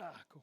Ah, cool.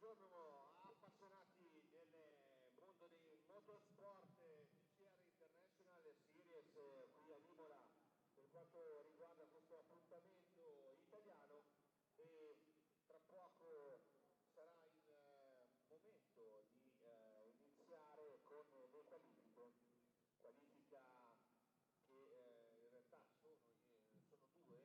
Buongiorno appassionati del mondo dei motorsport TCR International Series qui a Imola per quanto riguarda questo appuntamento italiano e tra poco sarà il momento di iniziare con le qualifica che in realtà sono due, la prima appunto partirà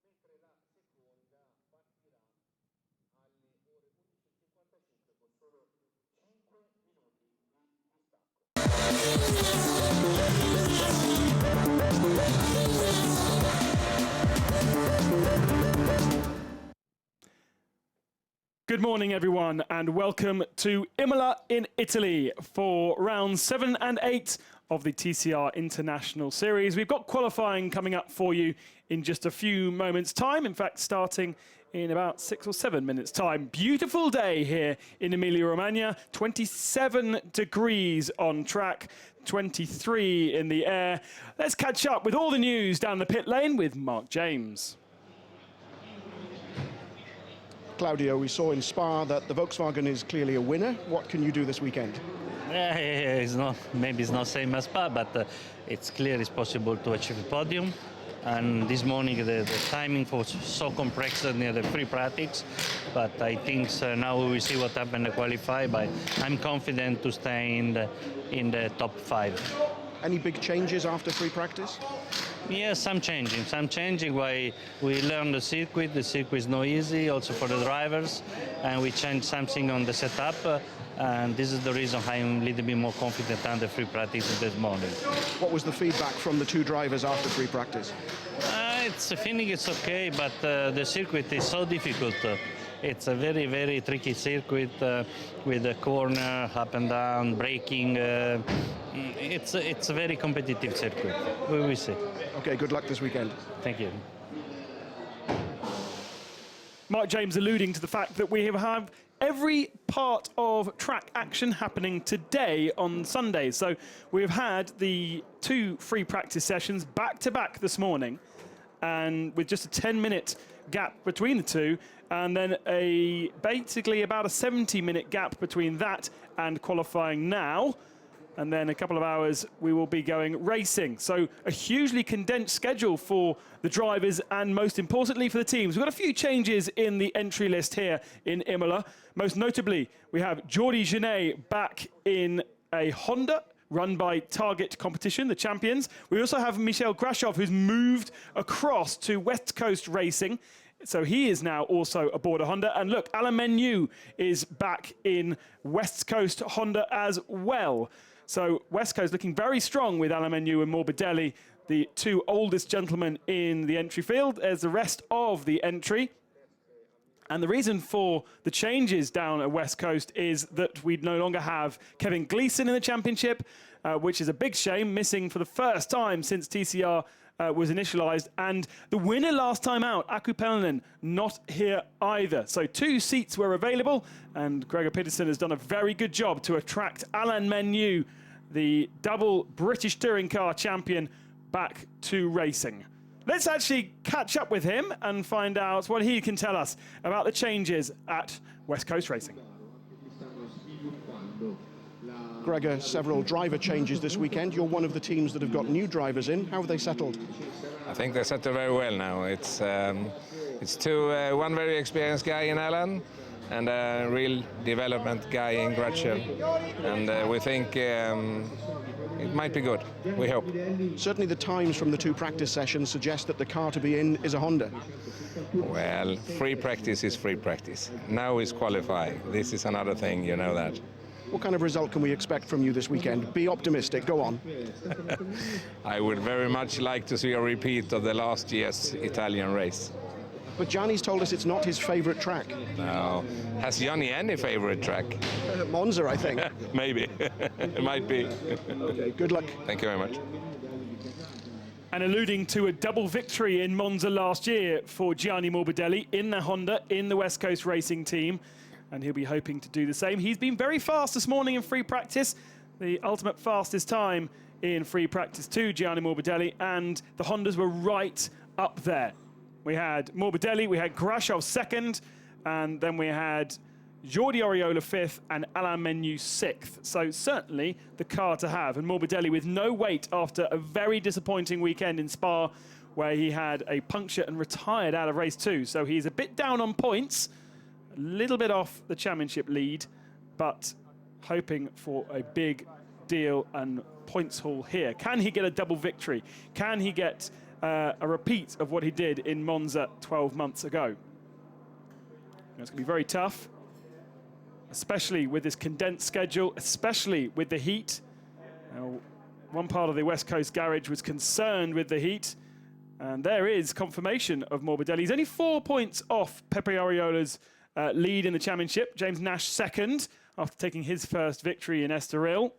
alle ore 11:30 mentre la seconda partirà alle ore 11:55 con solo 5 minuti di distacco. Good morning, everyone, and welcome to Imola in Italy for rounds 7 and 8 of the TCR International Series. We've got qualifying coming up for you in just a few moments' time. In fact, starting in about 6 or 7 minutes' time. Beautiful day here in Emilia-Romagna. 27 degrees on track, 23 in the air. Let's catch up with all the news down the pit lane with Mark James. Claudio, we saw in Spa that the Volkswagen is clearly a winner. What can you do this weekend? Yeah, it's not, maybe it's not same as Spa, but it's clear it's possible to achieve a podium. And this morning the timing was so complex near the free practice, but I think now we will see what happened to qualify. But I'm confident to stay in the top 5. Any big changes after free practice? Yes, some changing. Why we learn the circuit. The circuit is not easy, also for the drivers, and we changed something on the setup. And this is the reason I'm a little bit more confident on the free practice this morning. What was the feedback from the two drivers after free practice? I think it's okay, but the circuit is so difficult. It's a very, very tricky circuit with a corner, up and down, braking. It's a very competitive circuit. We will see. Okay, good luck this weekend. Thank you. Mark James alluding to the fact that we have every part of track action happening today on Sunday. So we've had the 2 free practice sessions back to back this morning, and with just a 10-minute gap between the two, and then basically about a 70-minute gap between that and qualifying now. And then a couple of hours we will be going racing. So a hugely condensed schedule for the drivers and most importantly for the teams. We've got a few changes in the entry list here in Imola. Most notably, we have Jordi Genet back in a Honda run by Target Competition, the champions. We also have Michel Grashov, who's moved across to West Coast Racing. So he is now also aboard a Honda. And look, Alain Menu is back in West Coast Honda as well. So West Coast looking very strong with Alain Menu and Morbidelli, the 2 oldest gentlemen in the entry field, as the rest of the entry. And the reason for the changes down at West Coast is that we no longer have Kevin Gleeson in the championship, which is a big shame, missing for the first time since TCR was initialized. And the winner last time out, Aku Peltonen, not here either. So 2 seats were available, and Gregor Peterson has done a very good job to attract Alain Menu, the double British touring car champion, back to racing. Let's actually catch up with him and find out what he can tell us about the changes at West Coast Racing. Gregor, several driver changes this weekend. You're one of the teams that have got new drivers in. How have they settled? I think they settled very well now. It's one very experienced guy in Alan and a real development guy in Gratchel. And we think it might be good, we hope. Certainly the times from the 2 practice sessions suggest that the car to be in is a Honda. Well, free practice is free practice. Now is qualifying. This is another thing, you know that. What kind of result can we expect from you this weekend? Be optimistic, go on. I would very much like to see a repeat of the last year's Italian race. But Gianni's told us it's not his favourite track. No. Has Johnny any favourite track? Monza, I think. Maybe. It might be. Okay, good luck. Thank you very much. And alluding to a double victory in Monza last year for Gianni Morbidelli in the Honda, in the West Coast Racing team. And he'll be hoping to do the same. He's been very fast this morning in free practice. The ultimate fastest time in free practice too, Gianni Morbidelli. And the Hondas were right up there. We had Morbidelli, we had Grashov second, and then we had Jordi Oriola 5th and Alain Menu 6th. So certainly the car to have. And Morbidelli with no weight after a very disappointing weekend in Spa, where he had a puncture and retired out of race 2. So he's a bit down on points, a little bit off the championship lead, but hoping for a big deal and points haul here. Can he get a double victory? Can he get a repeat of what he did in Monza 12 months ago? It's going to be very tough, especially with this condensed schedule, especially with the heat. Now, one part of the West Coast garage was concerned with the heat, and there is confirmation of Morbidelli. He's only 4 points off Pepe Oriola's lead in the championship. James Nash second after taking his first victory in Estoril.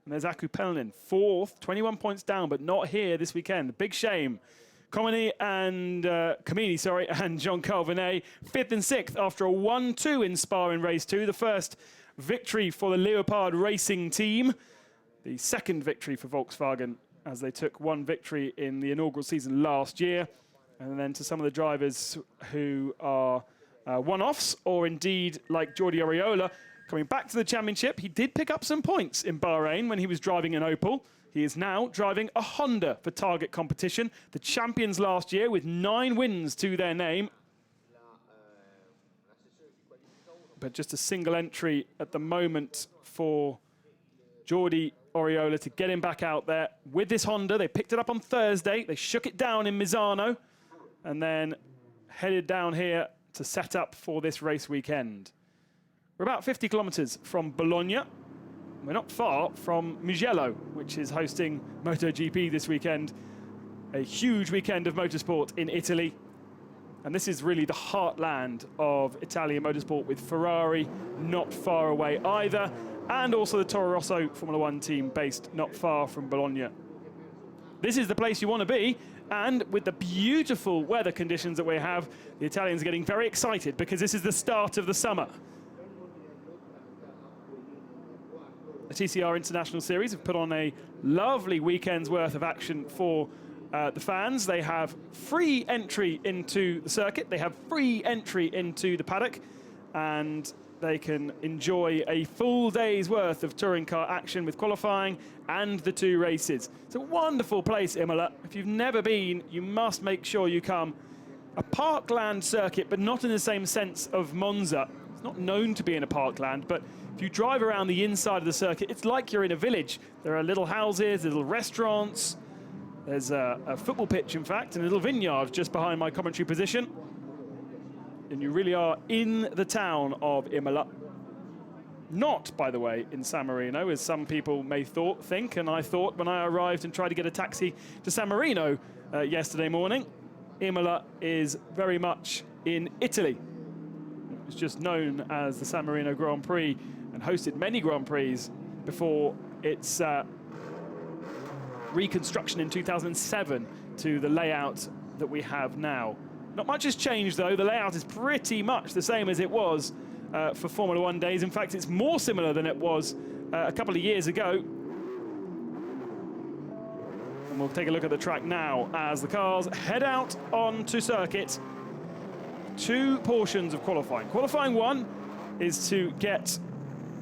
And there's Aku Peltonen, 4th, 21 points down, but not here this weekend. Big shame. Comini, and Jean Calvinet, 5th and 6th after a 1-2 in Spa in race 2. The first victory for the Leopard Racing team. The second victory for Volkswagen, as they took one victory in the inaugural season last year. And then to some of the drivers who are one-offs, or indeed like Jordi Oriola, coming back to the championship. He did pick up some points in Bahrain when he was driving an Opel. He is now driving a Honda for Target competition. The champions last year with 9 wins to their name. But just a single entry at the moment for Jordi Oriola to get him back out there with this Honda. They picked it up on Thursday. They shook it down in Misano and then headed down here to set up for this race weekend. We're about 50 kilometers from Bologna. We're not far from Mugello, which is hosting MotoGP this weekend. A huge weekend of motorsport in Italy. And this is really the heartland of Italian motorsport, with Ferrari not far away either. And also the Toro Rosso Formula One team based not far from Bologna. This is the place you want to be. And with the beautiful weather conditions that we have, the Italians are getting very excited because this is the start of the summer. The TCR International Series have put on a lovely weekend's worth of action for the fans. They have free entry into the circuit. They have free entry into the paddock. And they can enjoy a full day's worth of touring car action with qualifying and the 2 races. It's a wonderful place, Imola. If you've never been, you must make sure you come. A parkland circuit, but not in the same sense of Monza. It's not known to be in a parkland, but if you drive around the inside of the circuit, it's like you're in a village. There are little houses, little restaurants. There's a football pitch, in fact, and a little vineyard just behind my commentary position. And you really are in the town of Imola. Not, by the way, in San Marino, as some people may think, and I thought when I arrived and tried to get a taxi to San Marino yesterday morning. Imola is very much in Italy. It's just known as the San Marino Grand Prix and hosted many Grand Prix before its reconstruction in 2007 to the layout that we have now. Not much has changed, though. The layout is pretty much the same as it was for Formula One days. In fact, it's more similar than it was a couple of years ago. And we'll take a look at the track now as the cars head out onto circuit. 2 portions of qualifying. Qualifying 1 is to get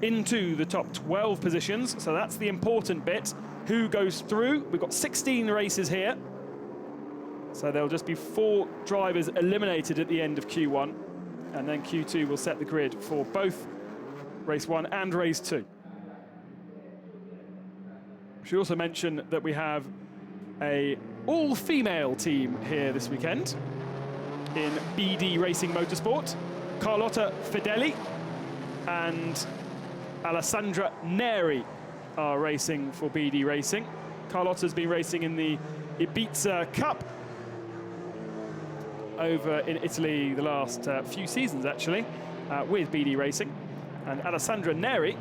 into the top 12 positions. So that's the important bit. Who goes through? We've got 16 races here. So there'll just be 4 drivers eliminated at the end of Q1. And then Q2 will set the grid for both race 1 and race 2. I should also mention that we have a all-female team here this weekend in BD Racing Motorsport. Carlotta Fedeli and Alessandra Neri are racing for BD Racing. Carlotta's been racing in the Ibiza Cup over in Italy the last few seasons, actually, with BD Racing. And Alessandra Neri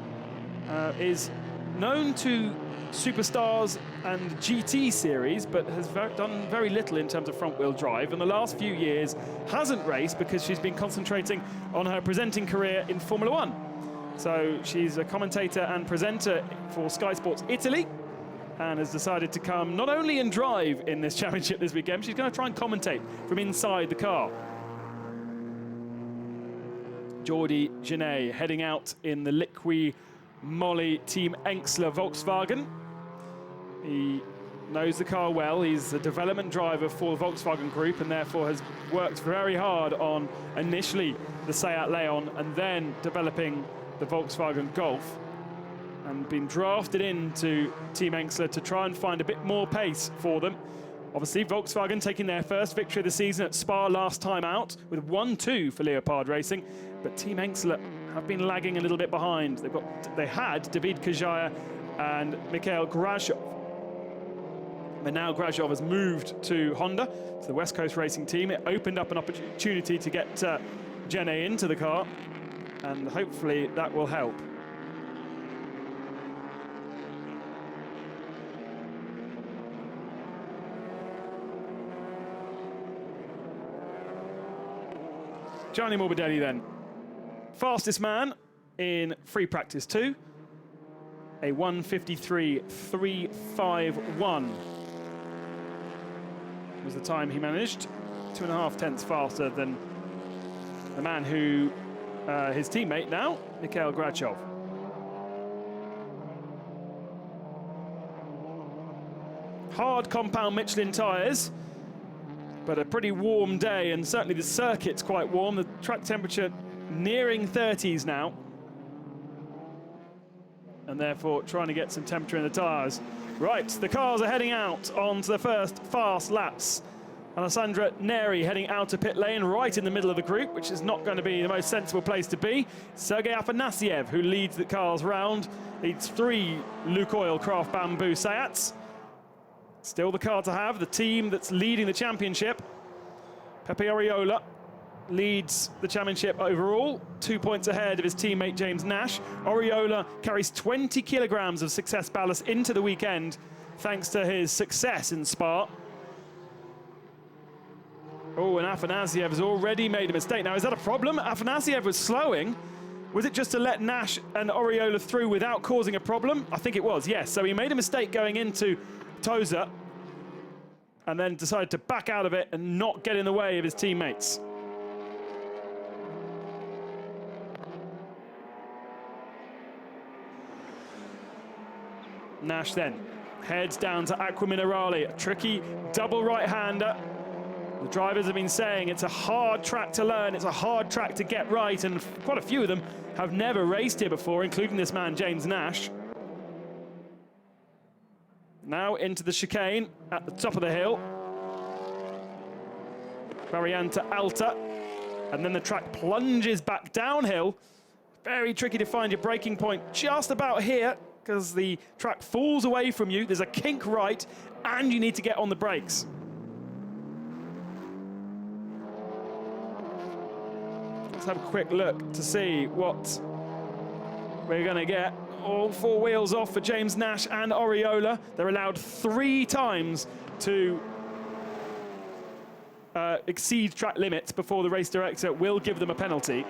is known to Superstars and GT series, but has done very little in terms of front-wheel drive. In the last few years, hasn't raced because she's been concentrating on her presenting career in Formula One. So she's a commentator and presenter for Sky Sports Italy, and has decided to come not only and drive in this championship this weekend, she's going to try and commentate from inside the car. Jordi Genet heading out in the Liqui Moly Team Enxler Volkswagen. He knows the car well. He's a development driver for the Volkswagen Group and therefore has worked very hard on initially the Seat Leon and then developing the Volkswagen Golf, and been drafted into Team Enxler to try and find a bit more pace for them. Obviously, Volkswagen taking their first victory of the season at Spa last time out with 1-2 for Leopard Racing, but Team Enxler have been lagging a little bit behind. They had David Kajaya and Mikhail Grashov, but now Grashov has moved to Honda, to the West Coast Racing team. It opened up an opportunity to get Genet into the car, and hopefully that will help. Gianni Morbidelli then. Fastest man in free practice 2. A 1:53.351 was the time he managed. 2.5 tenths faster than the man who, his teammate now, Mikhail Grachov. Hard compound Michelin tyres, but a pretty warm day, and certainly the circuit's quite warm. The track temperature nearing 30s now, and therefore trying to get some temperature in the tyres. Right, the cars are heading out onto the first fast laps. Alessandra Neri heading out to pit lane right in the middle of the group, which is not going to be the most sensible place to be. Sergei Afanasiev, who leads the cars round, leads 3 Lukoil Craft Bamboo Seats. Still the car to have, the team that's leading the championship. Pepe Oriola leads the championship overall, 2 points ahead of his teammate James Nash. Oriola carries 20 kilograms of success ballast into the weekend, thanks to his success in Spa. Oh, and Afanasiev has already made a mistake. Now, is that a problem? Afanasiev was slowing. Was it just to let Nash and Oriola through without causing a problem? I think it was, yes. So he made a mistake going into Tosa and then decided to back out of it and not get in the way of his teammates. Nash then heads down to Aqua Minerale, a tricky double right-hander. The drivers have been saying it's a hard track to learn, it's a hard track to get right, and quite a few of them have never raced here before, including this man, James Nash. Now into the chicane at the top of the hill. Variante Alta, and then the track plunges back downhill. Very tricky to find your braking point just about here, because the track falls away from you. There's a kink right, and you need to get on the brakes. Let's have a quick look to see what we're going to get. All 4 wheels off for James Nash and Oriola. They're allowed 3 times to exceed track limits before the race director will give them a penalty.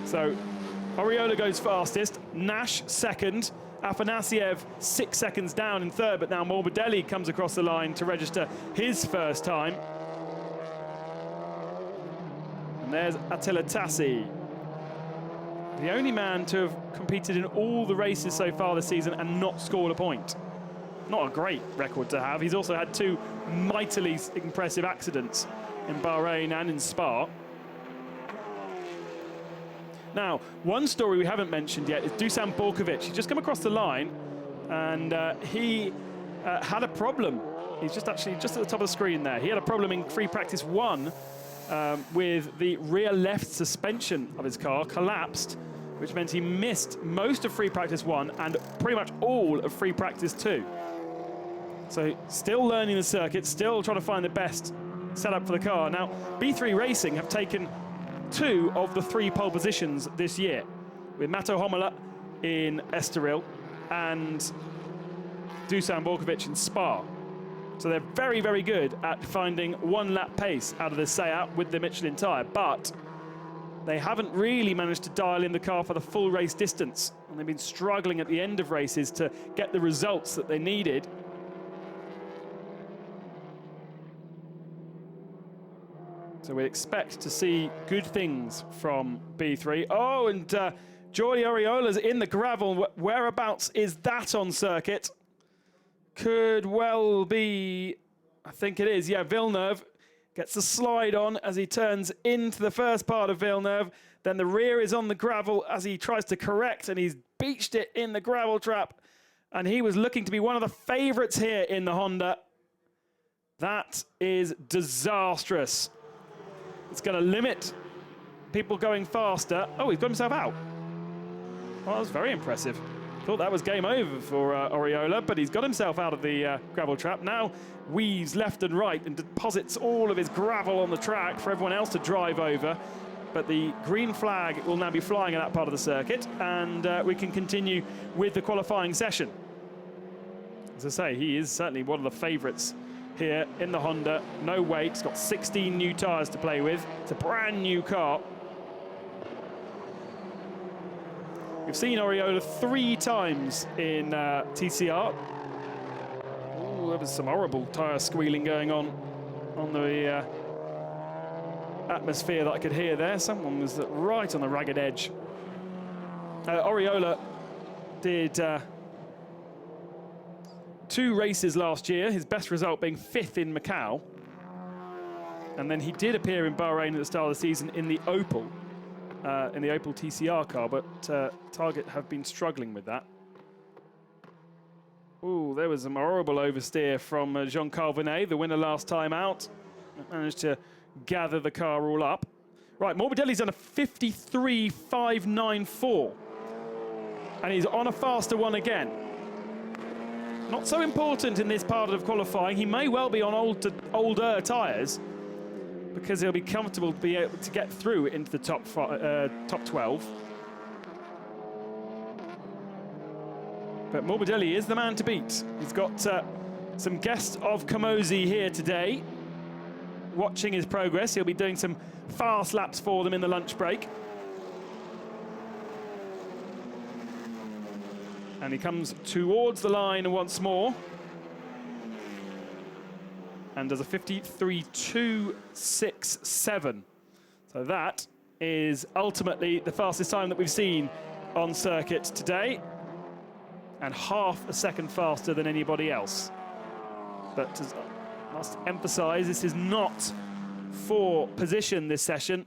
So Oriola goes fastest, Nash second, Afanasiev 6 seconds down in third, but now Morbidelli comes across the line to register his first time. And there's Attila Tassi, the only man to have competed in all the races so far this season and not scored a point. Not a great record to have. He's also had 2 mightily impressive accidents in Bahrain and in Spa. Now, one story we haven't mentioned yet is Dusan Borkovic. He's just come across the line, and he had a problem. He's just at the top of the screen there. He had a problem in free practice 1 with the rear left suspension of his car collapsed, which meant he missed most of free practice 1 and pretty much all of free practice 2. So still learning the circuit, still trying to find the best setup for the car. Now, B3 Racing have taken 2 of the 3 pole positions this year, with Mato Homola in Estoril and Dusan Borkovic in Spa. So they're very, very good at finding 1 lap pace out of the Seat with the Michelin tyre, but they haven't really managed to dial in the car for the full race distance, and they've been struggling at the end of races to get the results that they needed. So we expect to see good things from B3. Oh, and Jordi Oriola's in the gravel. Whereabouts is that on circuit? Could well be, I think it is, yeah, Villeneuve. Gets the slide on as he turns into the first part of Villeneuve. Then the rear is on the gravel as he tries to correct, and he's beached it in the gravel trap. And he was looking to be one of the favourites here in the Honda. That is disastrous. It's going to limit people going faster. Oh, he's got himself out. Well, that was very impressive. Thought that was game over for Oriola, but he's got himself out of the gravel trap. Now weaves left and right and deposits all of his gravel on the track for everyone else to drive over. But the green flag will now be flying in that part of the circuit, and we can continue with the qualifying session. As I say, he is certainly one of the favourites here in the Honda. No weight, it's got 16 new tyres to play with. It's a brand new car. We've seen Oriola 3 times in TCR. Ooh, there was some horrible tyre squealing going on the atmosphere that I could hear there. Someone was right on the ragged edge. Oriola did 2 races last year, his best result being 5th in Macau. And then he did appear in Bahrain at the start of the season in the Opel TCR car, but Target have been struggling with that. Ooh, there was a horrible oversteer from Jean Calvinet, the winner last time out. Managed to gather the car all up. Right, Morbidelli's done a 53.594. And he's on a faster one again. Not so important in this part of qualifying. He may well be on older tyres because he'll be comfortable to be able to get through into the top 12. But Morbidelli is the man to beat. He's got some guests of Camozzi here today, watching his progress. He'll be doing some fast laps for them in the lunch break. And he comes towards the line once more. And does a 53.267. So that is ultimately the fastest time that we've seen on circuit today. And half a second faster than anybody else. But as I must emphasize, this is not for position this session,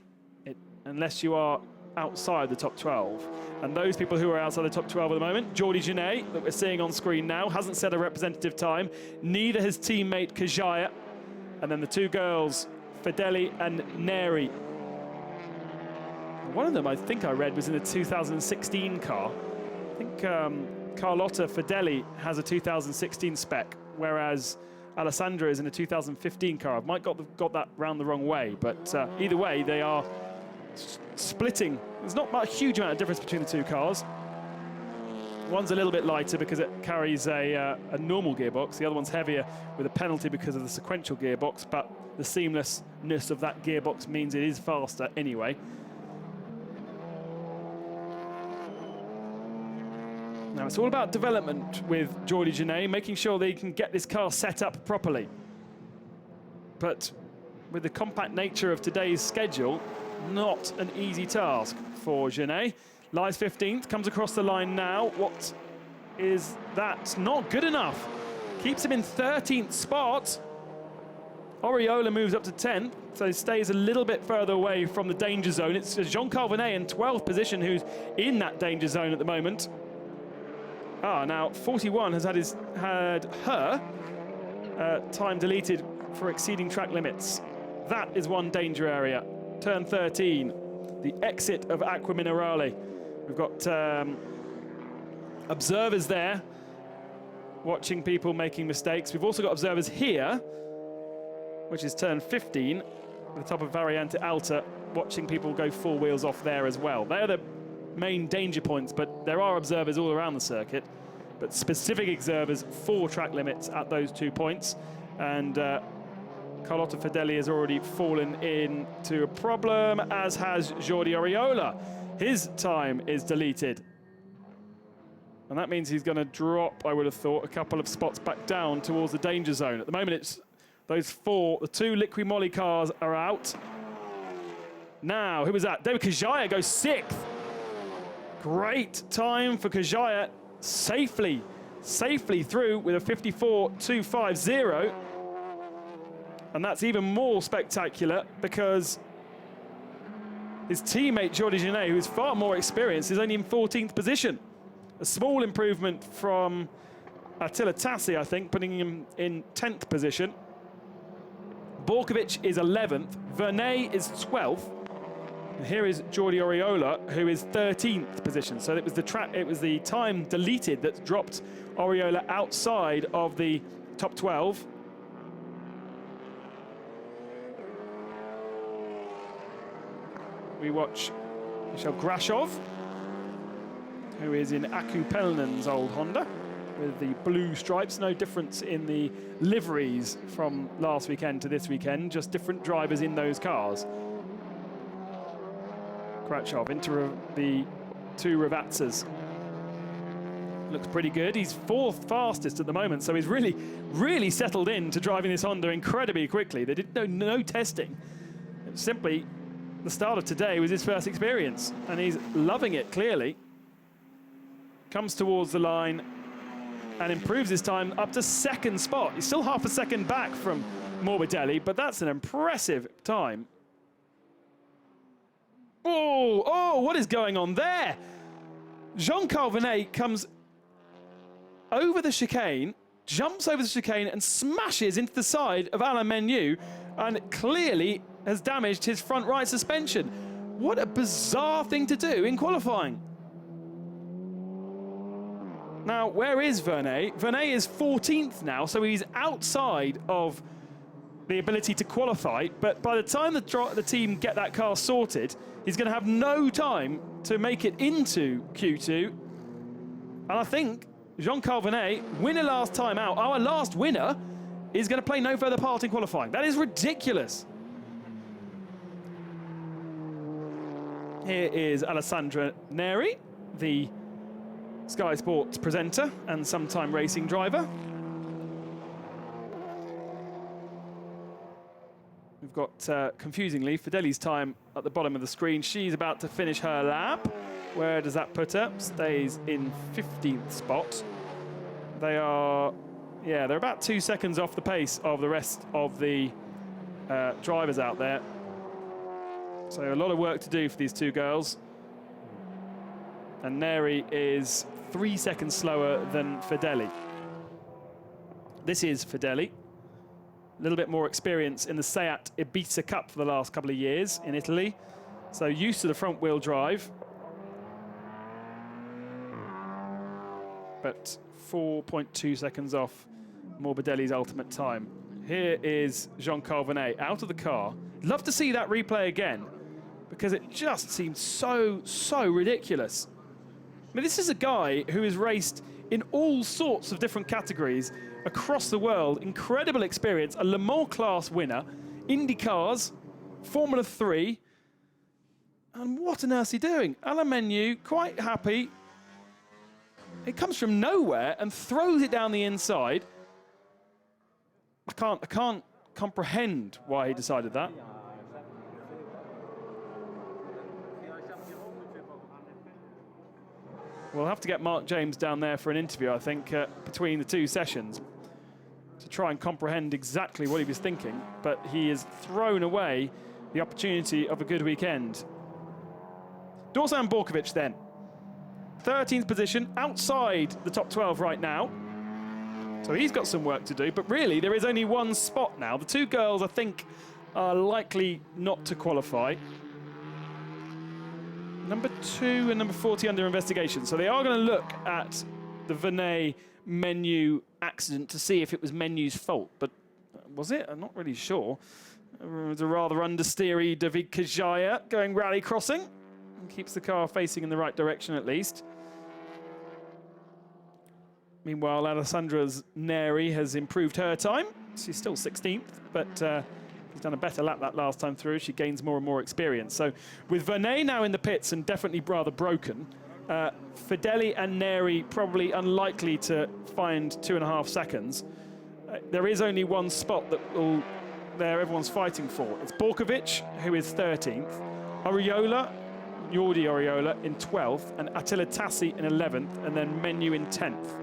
unless you are outside the top 12. And those people who are outside the top 12 at the moment, Jordi Genet, that we're seeing on screen now, hasn't set a representative time. Neither has teammate Kajaya. And then the 2 girls, Fedeli and Neri. One of them, I think I read, was in the 2016 car. I think Carlotta Fedeli has a 2016 spec, whereas Alessandra is in a 2015 car. I might got that round the wrong way, but either way, they are splitting. There's not a huge amount of difference between the 2 cars. One's a little bit lighter because it carries a normal gearbox. The other one's heavier with a penalty because of the sequential gearbox, but the seamlessness of that gearbox means it is faster anyway. Now, it's all about development with Jordi Genet, making sure they can get this car set up properly. But with the compact nature of today's schedule, not an easy task for Genet. Lies 15th, comes across the line now. What is that? Not good enough. Keeps him in 13th spot. Oriola moves up to 10th, so he stays a little bit further away from the danger zone. It's Jean Calvinet in 12th position who's in that danger zone at the moment. Now 41 has had her time deleted for exceeding track limits. That is one danger area. Turn 13, the exit of Aqua Minerale. We've got observers there watching people making mistakes. We've also got observers here, which is turn 15, at the top of Variante Alta, watching people go 4 wheels off there as well. They're the main danger points, but there are observers all around the circuit, but specific observers for track limits at those 2 points. And Carlotta Fedeli has already fallen into a problem, as has Jordi Oriola. His time is deleted. And that means he's going to drop, I would have thought, a couple of spots back down towards the danger zone. At the moment, it's those 4, the 2 Liqui Moly cars are out. Now, who was that? David Kajaya goes 6th. Great time for Kajaya, safely through with a 54.250. And that's even more spectacular because his teammate Jordi Genet, who is far more experienced, is only in 14th position. A small improvement from Attila Tassi, I think, putting him in 10th position. Borkovic is 11th. Vernet is 12th. And here is Jordi Oriola, who is 13th position. So it was the time deleted that dropped Oriola outside of the top 12. We watch Michel Grashov, who is in Aku Pelnen's old Honda. with the blue stripes. No difference in the liveries from last weekend to this weekend, just different drivers in those cars. Krachov into the two Ravatsas. Looks pretty good. He's fourth fastest at the moment, so he's really settled in to driving this Honda incredibly quickly. They did no testing. It was simply the start of today was his first experience, and he's loving it clearly. Comes towards the line and improves his time up to second spot. He's still half a second back from Morbidelli, but that's an impressive time. Oh, what is going on there? Jean-Carl Venet comes over the chicane, jumps over the chicane and smashes into the side of Alain Menu, and clearly has damaged his front right suspension. What a bizarre thing to do in qualifying. Now, where is Vernet? Vernet is 14th now, so he's outside of the ability to qualify, but by the time the team get that car sorted, he's going to have no time to make it into Q2. And I think Jean-Carl Venet, winner last time out, our last winner, is going to play no further part in qualifying. That is ridiculous. Here is Alessandra Neri, the Sky Sports presenter and sometime racing driver. We've got, confusingly, Fideli's time at the bottom of the screen. She's about to finish her lap. Where does that put her? Stays in 15th spot. They are, yeah, they're about 2 seconds off the pace of the rest of the drivers out there. So a lot of work to do for these two girls. And Neri is 3 seconds slower than Fideli. This is Fideli. A little bit more experience in the Seat Ibiza Cup for the last couple of years in Italy. So used to the front wheel drive. But 4.2 seconds off Morbidelli's ultimate time. Here is Jean-Carl Venet out of the car. Love to see that replay again, because it just seems so ridiculous. I mean, this is a guy who has raced in all sorts of different categories across the world. Incredible experience, a Le Mans class winner, Indy cars, Formula 3. And what on earth is he doing? Alain Menu, quite happy. It comes from nowhere and throws it down the inside. I can't comprehend why he decided that. We'll have to get Mark James down there for an interview, I think, between the two sessions to try and comprehend exactly what he was thinking. But he has thrown away the opportunity of a good weekend. Dusan Borkovic then. 13th position, outside the top 12 right now. So he's got some work to do, but really there is only one spot now. The two girls, I think, are likely not to qualify. Number 2 and number 40 under investigation. So they are going to look at the Venet Menu accident to see if it was Menu's fault. But was it? I'm not really sure. It was a rather understeery David Kajaya going rally crossing. And keeps the car facing in the right direction at least. Meanwhile, Alessandra's Neri has improved her time. She's still 16th, but she's done a better lap that last time through. She gains more and more experience. So with Venet now in the pits and definitely rather broken, Fideli and Neri probably unlikely to find 2.5 seconds. There is only one spot that everyone's fighting for. It's Borkovic, who is 13th, Jordi Oriola in 12th, and Attila Tassi in 11th, and then Menu in 10th.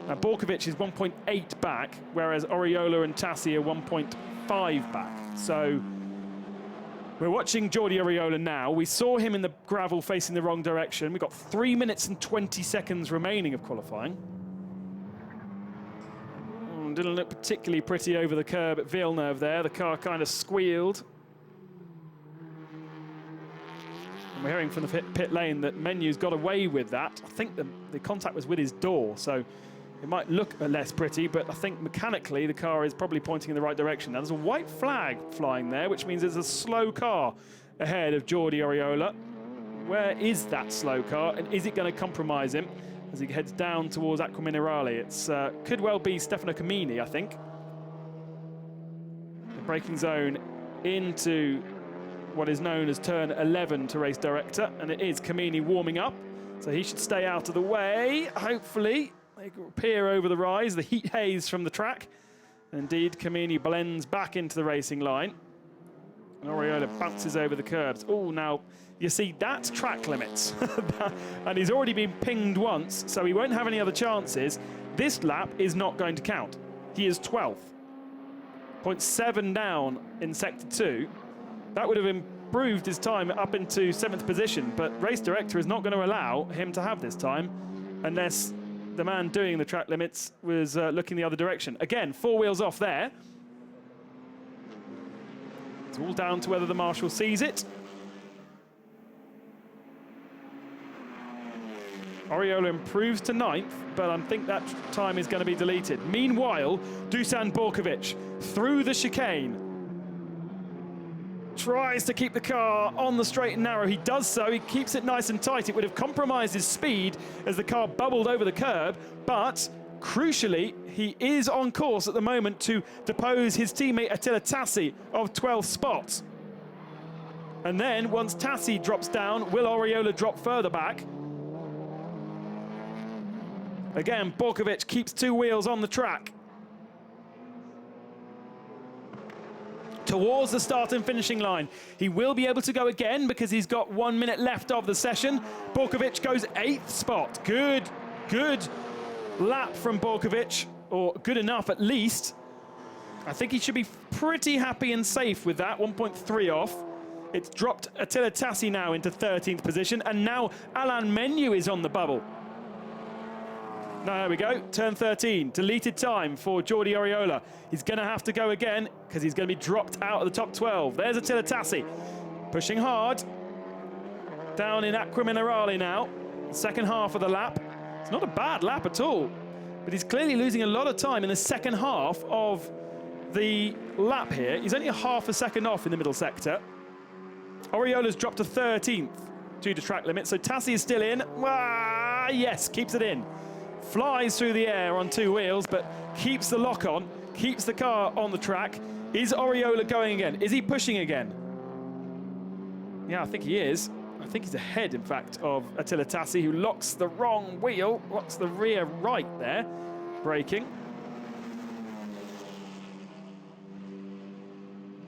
Now, Borkovic is 1.8 back, whereas Oriola and Tassi are 1.5 back. So we're watching Jordi Oriola now. We saw him in the gravel facing the wrong direction. We've got 3 minutes and 20 seconds remaining of qualifying. Didn't look particularly pretty over the curb at Villeneuve there. The car kind of squealed. And we're hearing from the pit lane that Menu's got away with that. I think the contact was with his door, so it might look less pretty, but I think mechanically the car is probably pointing in the right direction. Now there's a white flag flying there, which means there's a slow car ahead of Jordi Oriola. Where is that slow car, and is it going to compromise him? as he heads down towards Acqua Minerale. It's could well be Stefano Camini, I think. The braking zone into what is known as turn 11 to race director, and it is Camini warming up, so he should stay out of the way. Hopefully they can peer over the rise, the heat haze from the track. Indeed, Camini blends back into the racing line, and Oriola bounces over the curbs. Oh, now you see that's track limits, and he's already been pinged once, so he won't have any other chances. This lap is not going to count. He is 12th, 0.7 down in sector 2. That would have improved his time up into 7th position, but race director is not going to allow him to have this time unless the man doing the track limits was looking the other direction. Again, 4 wheels off there. It's all down to whether the marshal sees it. Oriola improves to 9th, but I think that time is going to be deleted. Meanwhile, Dusan Borkovic through the chicane tries to keep the car on the straight and narrow. He does so. He keeps it nice and tight. It would have compromised his speed as the car bubbled over the curb, but crucially, he is on course at the moment to depose his teammate Attila Tassi of 12th spot. And then once Tassi drops down, will Oriola drop further back? Again, Borkovic keeps 2 wheels on the track. Towards the start and finishing line. He will be able to go again because he's got 1 minute left of the session. Borkovic goes 8th spot. Good lap from Borkovic, or good enough at least. I think he should be pretty happy and safe with that, 1.3 off. It's dropped Attila Tassi now into 13th position, and now Alain Menu is on the bubble. There we go, turn 13, deleted time for Jordi Oriola. He's going to have to go again because he's going to be dropped out of the top 12. There's Attila Tassi, pushing hard. Down in Acqua Minerale now, second half of the lap. It's not a bad lap at all, but he's clearly losing a lot of time in the second half of the lap here. He's only a half a second off in the middle sector. Oriola's dropped to 13th due to track limit, so Tassi is still in. Yes, keeps it in. Flies through the air on 2 wheels, but keeps the lock on, keeps the car on the track. Is Oriola going again? Is he pushing again? Yeah, I think he is. I think he's ahead, in fact, of Attila Tassi, who locks the wrong wheel, locks the rear right there, braking.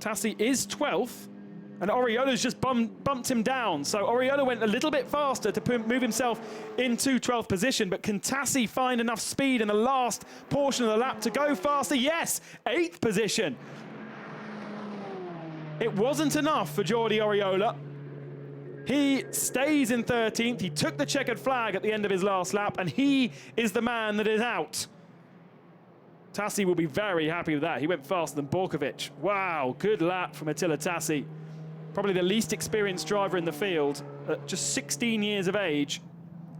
Tassi is 12th, and Oriola's just bumped him down. So Oriola went a little bit faster to move himself into 12th position, but can Tassi find enough speed in the last portion of the lap to go faster? Yes, 8th position. It wasn't enough for Jordi Oriola. He stays in 13th. He took the checkered flag at the end of his last lap, and he is the man that is out. Tassi will be very happy with that. He went faster than Borkovic. Wow, good lap from Attila Tassi. Probably the least experienced driver in the field, at just 16 years of age,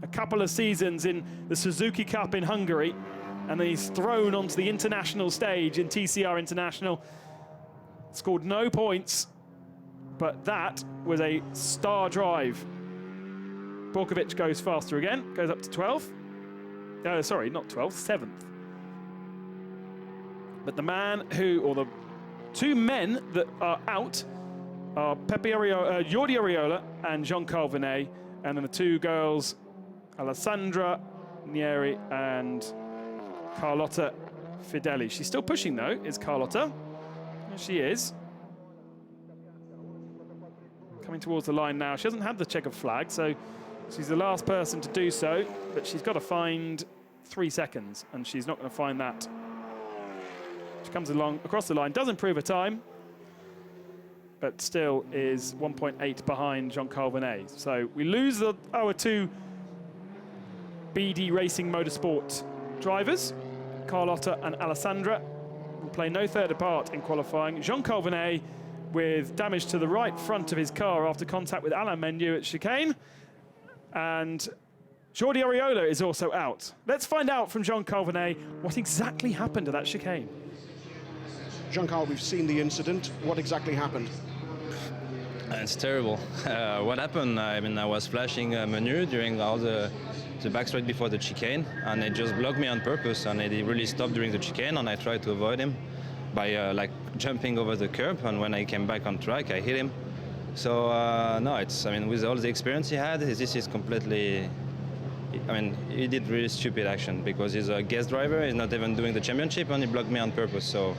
a couple of seasons in the Suzuki Cup in Hungary, and then he's thrown onto the international stage in TCR International. Scored no points, but that was a star drive. Borkovic goes faster again, goes up to 12th. Sorry, not 12th, 7th. But the man who, or the 2 men that are out, are Jordi Oriola and Jean-Carl Venet, and then the 2 girls, Alessandra Nieri and Carlotta Fideli. She's still pushing though, is Carlotta. There she is. Coming towards the line now. She hasn't had the checkered flag, so she's the last person to do so, but she's got to find 3 seconds, and she's not going to find that. She comes along across the line, does improve her time, but still is 1.8 behind Jean-Carl Venet. So we lose our 2 BD Racing Motorsport drivers, Carlotta and Alessandra, will play no further part in qualifying. Jean-Carl Venet with damage to the right front of his car after contact with Alain Menu at chicane. And Jordi Oriola is also out. Let's find out from Jean-Carl Venet what exactly happened to that chicane. Jean-Carl, we've seen the incident. What exactly happened? It's terrible. What happened? I mean, I was flashing a menu during all the the back straight before the chicane, and it just blocked me on purpose, and it really stopped during the chicane, and I tried to avoid him by like jumping over the curb, and when I came back on track, I hit him. So no, I mean, with all the experience he had, this is completely, I mean, he did really stupid action because he's a guest driver, he's not even doing the championship, and he blocked me on purpose. So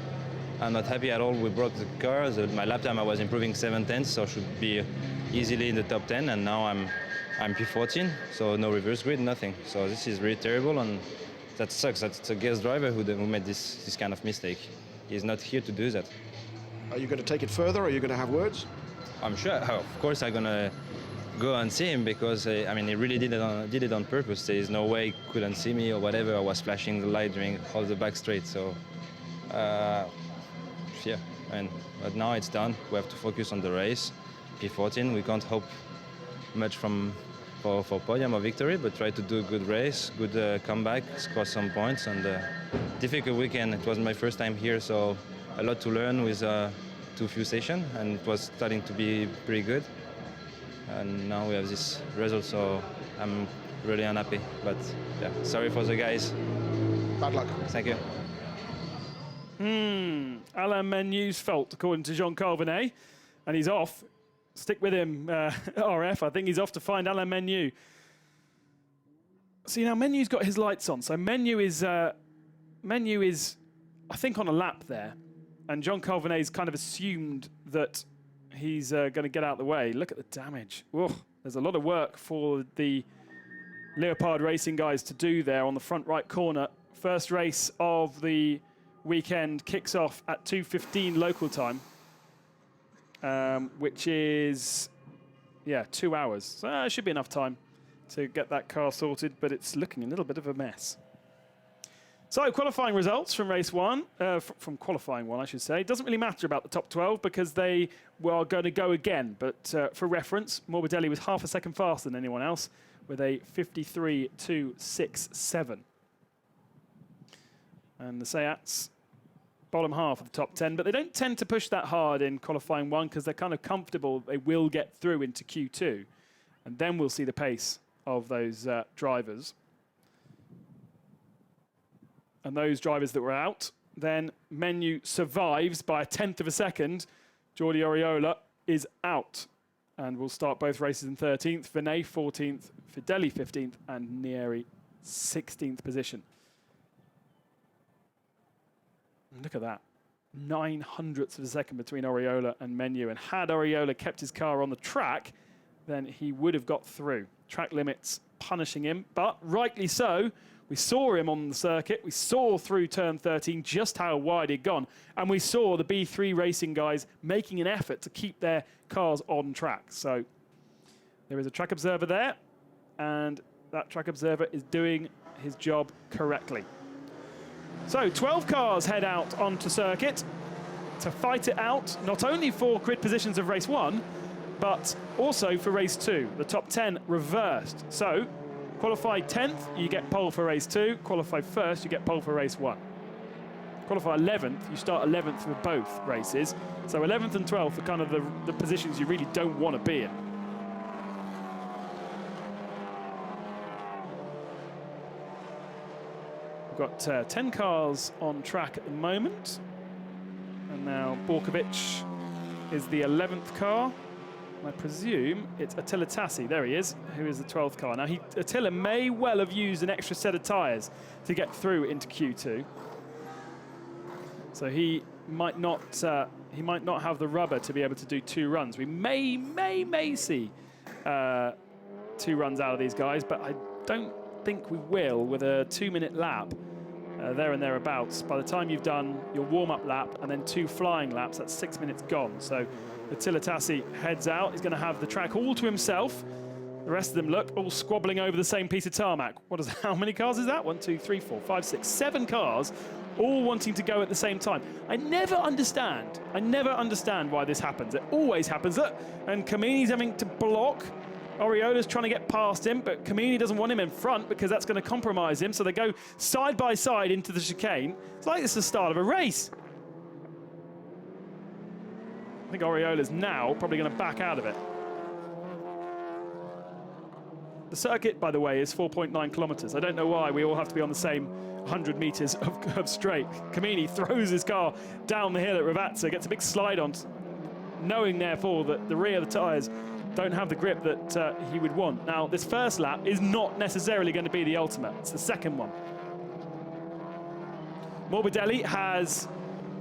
I'm not happy at all. We broke the car. My lap time I was improving 7/10, so should be easily in the top 10, and now I'm P14, so no reverse grid, nothing. So this is really terrible, and that sucks. That's a guest driver who made this kind of mistake. He's not here to do that. Are you going to take it further? Are you going to have words? I'm sure, of course, I'm gonna go and see him because I mean, he really did it on purpose. There is no way he couldn't see me or whatever. I was flashing the light during all the back straight. So yeah, but now it's done. We have to focus on the race. P14, we can't hope much for podium or victory, but try to do a good race, good comeback, score some points, and difficult weekend. It was my first time here, so a lot to learn with too few sessions, and it was starting to be pretty good. And now we have this result, so I'm really unhappy. But yeah, sorry for the guys. Bad luck. Thank you. Alain Menu's fault, according to Jean Calvinet, and he's off. Stick with him, RF. I think he's off to find Alain Menu. See, now Menu's got his lights on, so Menu is, I think, on a lap there. And John Calvinet's kind of assumed that he's going to get out of the way. Look at the damage. Whoa, there's a lot of work for the Leopard Racing guys to do there on the front right corner. First race of the weekend kicks off at 2:15 local time, which is, 2 hours. So it should be enough time to get that car sorted, but it's looking a little bit of a mess. So qualifying results from race one, from qualifying one, I should say. It doesn't really matter about the top 12 because they were going to go again. But for reference, Morbidelli was half a second faster than anyone else with a 53.267. And the Seats, bottom half of the top 10, but they don't tend to push that hard in qualifying one because they're kind of comfortable they will get through into Q2. And then we'll see the pace of those drivers. And those drivers that were out, then Menu survives by 1/10 of a second. Jordi Oriola is out. And we'll start both races in 13th. Vinet 14th, Fideli 15th, and Nieri 16th position. And look at that. 900ths of a second between Oriola and Menu. And had Oriola kept his car on the track, then he would have got through. Track limits punishing him, but rightly so. We saw him on the circuit. We saw through turn 13 just how wide he'd gone. And we saw the B3 Racing guys making an effort to keep their cars on track. So there is a track observer there. And that track observer is doing his job correctly. So 12 cars head out onto circuit to fight it out, not only for grid positions of race one, but also for race two. The top 10 reversed. So qualify 10th, you get pole for race 2. Qualify 1st, you get pole for race 1. Qualify 11th, you start 11th for both races. So 11th and 12th are kind of the positions you really don't want to be in. We've got 10 cars on track at the moment. And now Borkovic is the 11th car. I presume it's Attila Tassi, there he is, who is the 12th car. Now, Attila may well have used an extra set of tyres to get through into Q2. So he might not have the rubber to be able to do 2 runs. We may see 2 runs out of these guys, but I don't think we will with a 2-minute lap there and thereabouts. By the time you've done your warm-up lap and then 2 flying laps, that's 6 minutes gone. So Attila Tassi heads out. He's going to have the track all to himself. The rest of them, look, all squabbling over the same piece of tarmac. How many cars is that? 1, 2, 3, 4, 5, 6, 7 cars, all wanting to go at the same time. I never understand why this happens. It always happens. Look, and Camini's having to block. Oriola's trying to get past him, but Camini doesn't want him in front because that's going to compromise him. So they go side by side into the chicane. It's like it's the start of a race. I think Oriola's now probably going to back out of it. The circuit, by the way, is 4.9 kilometers. I don't know why we all have to be on the same 100 meters of straight. Camini throws his car down the hill at Ravazza, gets a big slide on, knowing therefore that the rear of the tyres don't have the grip that he would want. Now, this first lap is not necessarily going to be the ultimate. It's the second one. Morbidelli has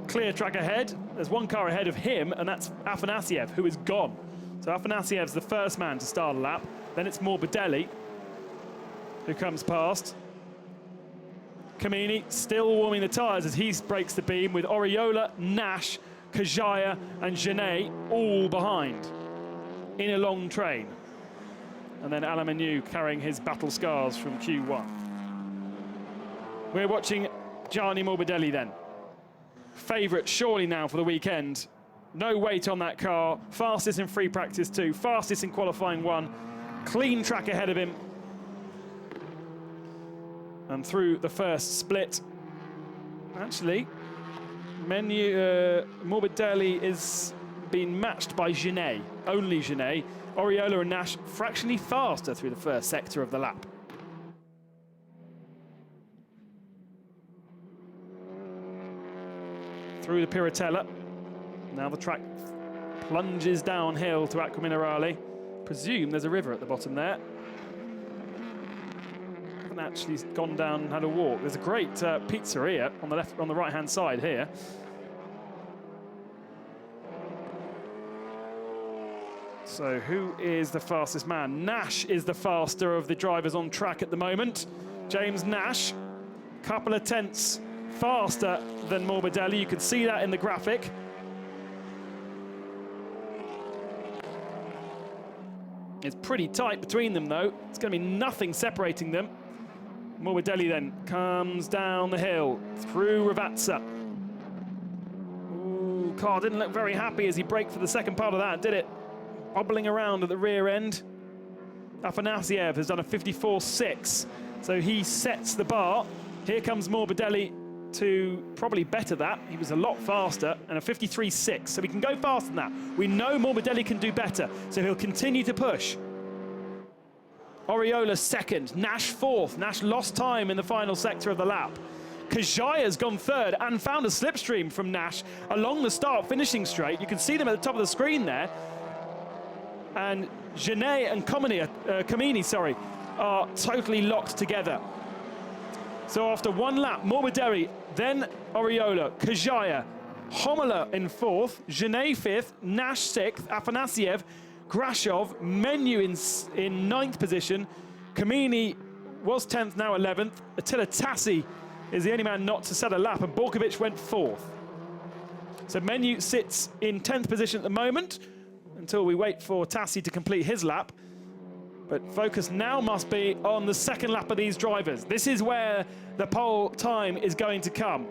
clear track ahead. There's one car ahead of him, and that's Afanasiev, who is gone. So Afanasiev's the first man to start a lap. Then it's Morbidelli, who comes past. Camini still warming the tyres as he breaks the beam, with Oriola, Nash, Kajaya and Genet all behind in a long train. And then Alain Menu carrying his battle scars from Q1. We're watching Gianni Morbidelli then. Favourite surely now for the weekend. No weight on that car. Fastest in free practice 2, fastest in qualifying 1. Clean track ahead of him. And through the first split, actually, Morbidelli is being matched by Genet, only Genet. Oriola and Nash fractionally faster through the first sector of the lap. Through the Piratella. Now the track plunges downhill to Acqua Minerale. Presume there's a river at the bottom there. Haven't actually gone down and had a walk. There's a great pizzeria on the right-hand side here. So who is the fastest man? Nash is the faster of the drivers on track at the moment. James Nash, couple of tenths faster than Morbidelli. You can see that in the graphic. It's pretty tight between them, though. It's going to be nothing separating them. Morbidelli then comes down the hill through Ravazza. Ooh, car didn't look very happy as he braked for the second part of that, did it? Bobbling around at the rear end. Afanasiev has done a 54.6, so he sets the bar. Here comes Morbidelli to probably better that. He was a lot faster, and a 53.6, so we can go faster than that. We know Morbidelli can do better, so he'll continue to push. Oriola second, Nash fourth. Nash lost time in the final sector of the lap. Kajaya's gone third and found a slipstream from Nash along the start-finishing straight. You can see them at the top of the screen there. And Genet and Camini, are totally locked together. So after one lap, Morbidelli, then Oriola, Kajaya, Imola in fourth, Genet fifth, Nash sixth, Afanasiev, Grashov, Menu in ninth position. Camini was 10th, now 11th. Attila Tassi is the only man not to set a lap, and Borkovic went fourth. So Menu sits in 10th position at the moment until we wait for Tassi to complete his lap. But focus now must be on the second lap of these drivers. This is where the pole time is going to come.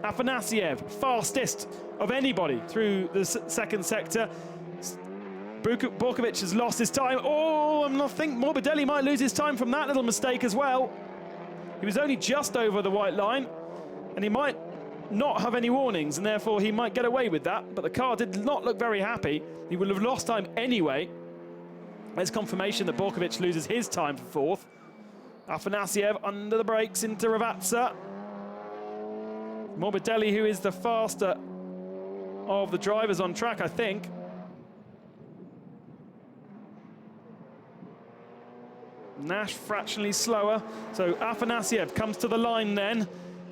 Afanasiev, fastest of anybody through the second sector. Borkovic has lost his time. Oh, I think Morbidelli might lose his time from that little mistake as well. He was only just over the white line, and he might not have any warnings, and therefore he might get away with that. But the car did not look very happy. He would have lost time anyway. There's confirmation that Borkovic loses his time for fourth. Afanasiev under the brakes into Ravazza. Morbidelli, who is the faster of the drivers on track, I think. Nash fractionally slower. So Afanasiev comes to the line then.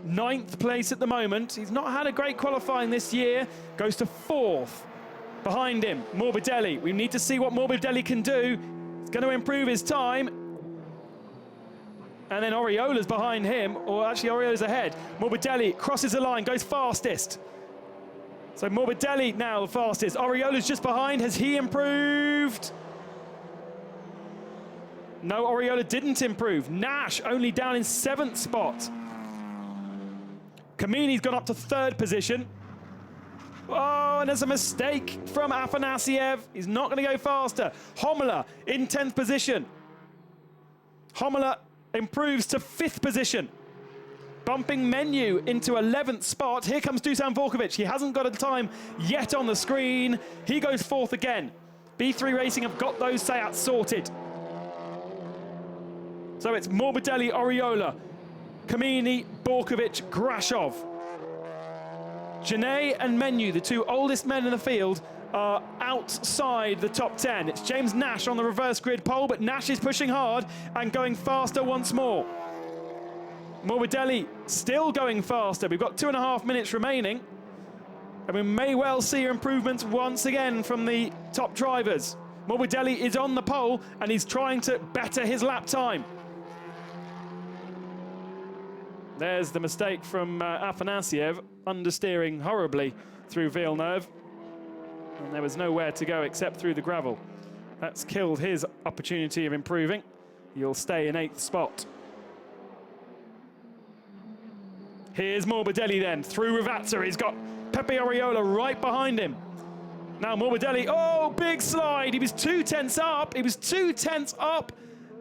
9th place at the moment. He's not had a great qualifying this year. Goes to 4th. Behind him, Morbidelli. We need to see what Morbidelli can do. He's going to improve his time. And then Oriola's behind him, or actually Oriola's ahead. Morbidelli crosses the line, goes fastest. So Morbidelli now the fastest. Oriola's just behind. Has he improved? No, Oriola didn't improve. Nash only down in 7th spot. Camini's gone up to 3rd position. Oh, and there's a mistake from Afanasiev. He's not going to go faster. Imola in 10th position. Imola improves to 5th position. Bumping Menu into 11th spot. Here comes Dusan Borkovic. He hasn't got a time yet on the screen. He goes 4th again. B3 Racing have got those Seats sorted. So it's Morbidelli, Oriola, Kamini, Borkovic, Grashov. Genet and Menu, the two oldest men in the field, are outside the top 10. It's James Nash on the reverse grid pole, but Nash is pushing hard and going faster once more. Morbidelli still going faster. We've got 2.5 minutes remaining, and we may well see improvements once again from the top drivers. Morbidelli is on the pole, and he's trying to better his lap time. There's the mistake from Afanasiev, understeering horribly through Villeneuve. And there was nowhere to go except through the gravel. That's killed his opportunity of improving. He'll stay in 8th spot. Here's Morbidelli then, through Ravazza. He's got Pepe Oriola right behind him. Now Morbidelli, oh, big slide. He was 2 tenths up. He was 2 tenths up.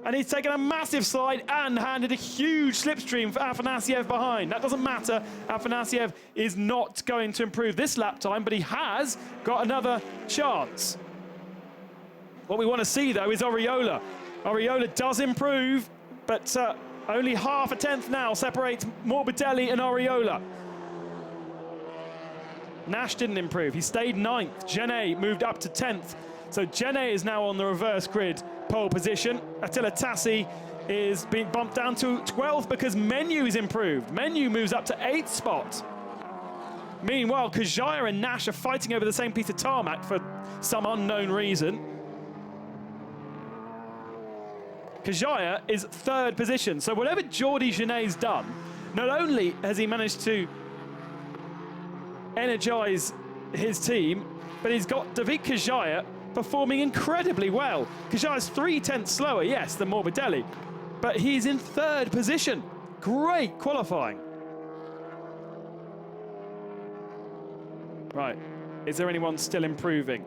And he's taken a massive slide and handed a huge slipstream for Afanasiev behind. That doesn't matter. Afanasiev is not going to improve this lap time, but he has got another chance. What we want to see, though, is Oriola. Oriola does improve, but only half a tenth now separates Morbidelli and Oriola. Nash didn't improve. He stayed 9th. Genet moved up to 10th. So Genet is now on the reverse grid pole position. Attila Tassi is being bumped down to 12th because Menu is improved. Menu moves up to 8th spot. Meanwhile, Kajaya and Nash are fighting over the same piece of tarmac for some unknown reason. Kajaya is 3rd position. So whatever Jordi Genet's done, not only has he managed to energize his team, but he's got David Kajaya performing incredibly well. Kajaya's 3 tenths slower, yes, than Morbidelli, but he's in 3rd position. Great qualifying. Right, is there anyone still improving?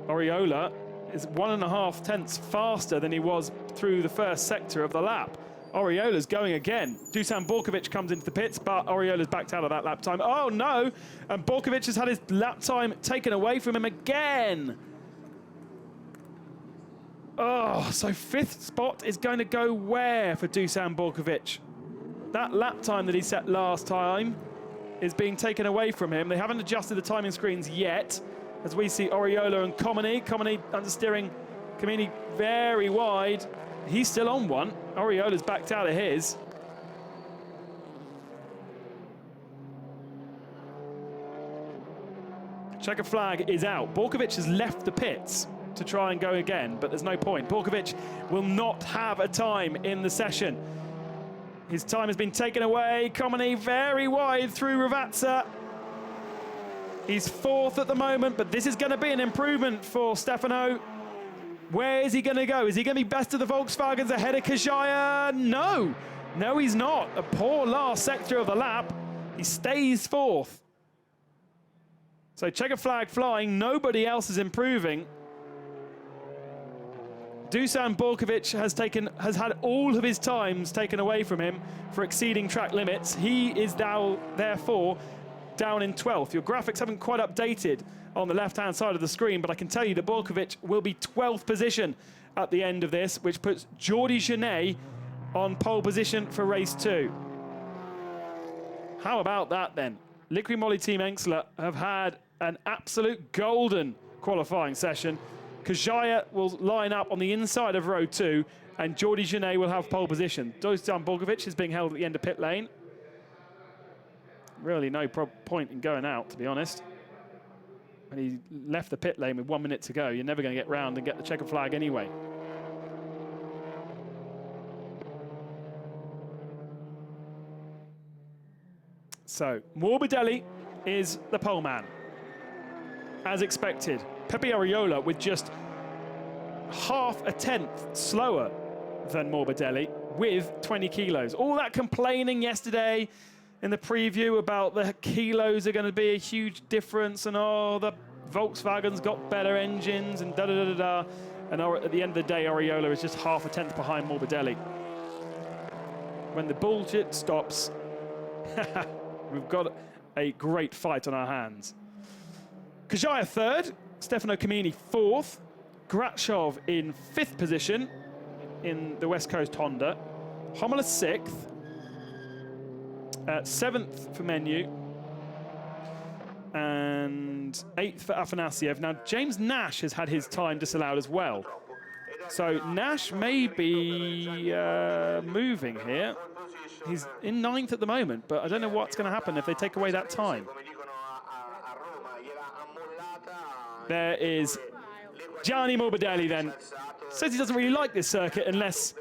Oriola is 1.5 tenths faster than he was through the first sector of the lap. Oriola's going again. Dusan Borkovic comes into the pits, but Oriola's backed out of that lap time. Oh no, and Borkovic has had his lap time taken away from him again. Oh, so 5th spot is going to go where for Dusan Borkovic? That lap time that he set last time is being taken away from him. They haven't adjusted the timing screens yet, as we see Oriola and Comini. Comini understeering Kamini very wide. He's still on one. Oriola's backed out of his. Checker flag is out. Borkovic has left the pits to try and go again, but there's no point. Borkovic will not have a time in the session. His time has been taken away. Comini very wide through Ravazza. He's 4th at the moment, but this is going to be an improvement for Stefano. Where is he going to go? Is he going to be best of the Volkswagens ahead of Kajaya? No. No, he's not. A poor last sector of the lap. He stays 4th. So checker flag flying. Nobody else is improving. Dusan Borkovic has had all of his times taken away from him for exceeding track limits. He is now, therefore, down in 12th. Your graphics haven't quite updated on the left-hand side of the screen, but I can tell you that Borkovic will be 12th position at the end of this, which puts Jordi Genet on pole position for race 2. How about that then? Liqui Moly Team Enxler have had an absolute golden qualifying session. Kajaya will line up on the inside of row 2, and Jordi Genet will have pole position. Dusan Borkovic is being held at the end of pit lane. Really no point in going out, to be honest. And he left the pit lane with 1 minute to go. You're never going to get round and get the checker flag anyway. So Morbidelli is the pole man, as expected. Pepe Oriola with just half a tenth slower than Morbidelli with 20 kilos. All that complaining yesterday in the preview about the kilos are going to be a huge difference and oh, the Volkswagen's got better engines and da-da-da-da-da. And at the end of the day, Oriola is just half a tenth behind Morbidelli. When the bullshit stops, we've got a great fight on our hands. Kajaya 3rd, Stefano Camini 4th, Grachov in 5th position in the West Coast Honda. Imola 6th. 7th for Menu. And 8th for Afanasiev. Now, James Nash has had his time disallowed as well. So Nash may be moving here. He's in 9th at the moment, but I don't know what's going to happen if they take away that time. There is Gianni Morbidelli then. Says he doesn't really like this circuit unless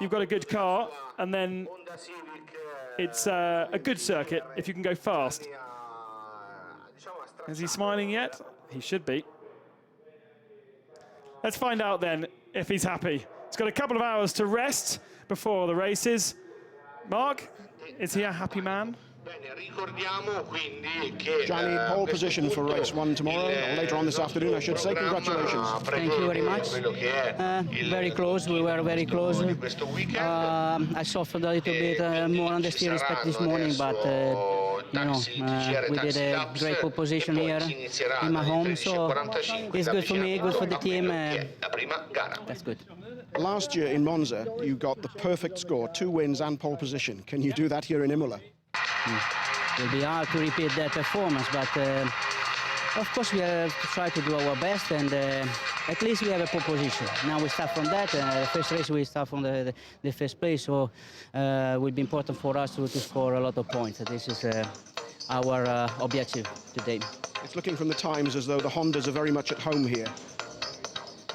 you've got a good car, and then it's a good circuit if you can go fast. Is he smiling yet? He should be. Let's find out then if he's happy. He's got a couple of hours to rest before the races. Mark, is he a happy man? Gianni, pole position for race 1 tomorrow, or later on this afternoon, I should say. Congratulations. Thank you very much. Very close, we were very close. I suffered a little bit more on the steer respect this morning, but you know, we did a great pole position here in my home, so it's good for me, good for the team. That's good. Last year in Monza, you got the perfect score, 2 wins and pole position. Can you do that here in Imola? It will be hard to repeat that performance, but of course we have to try to do our best, and at least we have a pole position. Now we start from that. The first race we start from the first place, so it will be important for us to score a lot of points. This is our objective today. It's looking from the times as though the Hondas are very much at home here.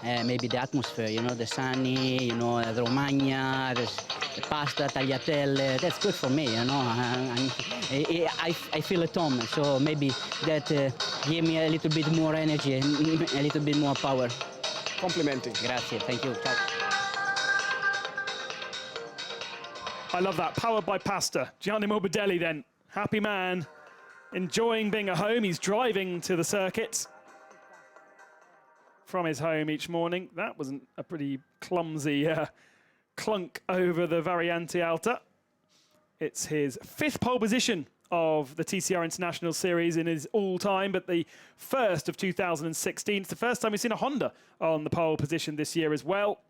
Maybe the atmosphere, you know, the sunny, you know, the Romagna, the pasta, tagliatelle, that's good for me, you know. I feel at home, so maybe that give me a little bit more energy, a little bit more power. Complimenting. Grazie, thank you. Ciao. I love that. Powered by pasta. Gianni Morbidelli then. Happy man. Enjoying being at home. He's driving to the circuit from his home each morning. That wasn't a pretty clumsy clunk over the Variante Alta. It's his 5th pole position of the TCR International Series in his all-time, but the first of 2016. It's the first time we've seen a Honda on the pole position this year as well.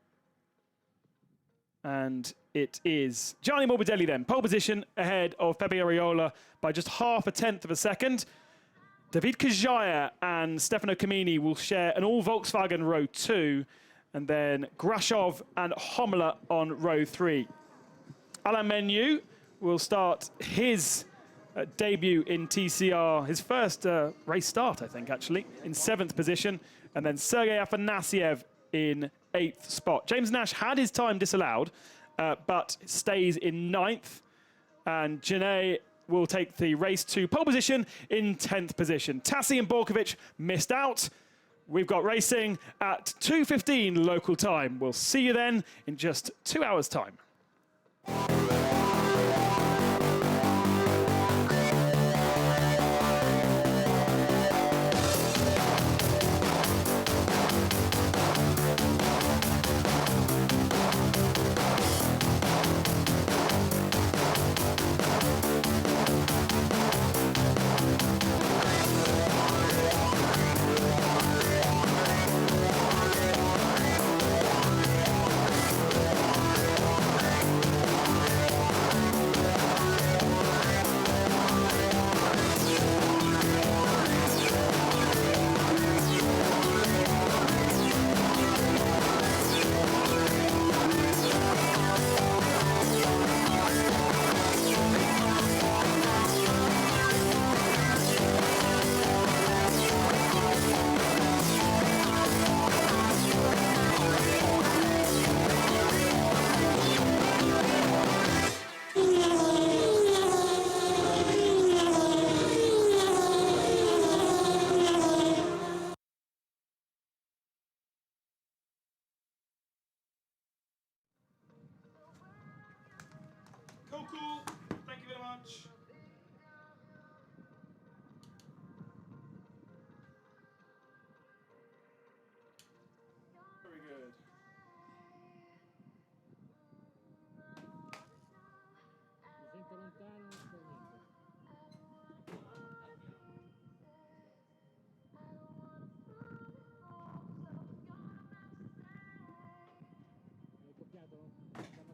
And it is Gianni Morbidelli then, pole position ahead of Pepe Ariola by just 0.5 of a second. David Kajaya and Stefano Camini will share an all-Volkswagen row 2, and then Grashov and Imola on row 3. Alain Menu will start his debut in TCR, his first race start, I think, actually, in 7th position, and then Sergei Afanasiev in 8th spot. James Nash had his time disallowed, but stays in 9th, and Janae will take the race to pole position in 10th position. Tassi and Borkovic missed out. We've got racing at 2:15 local time. We'll see you then in just 2 hours' time.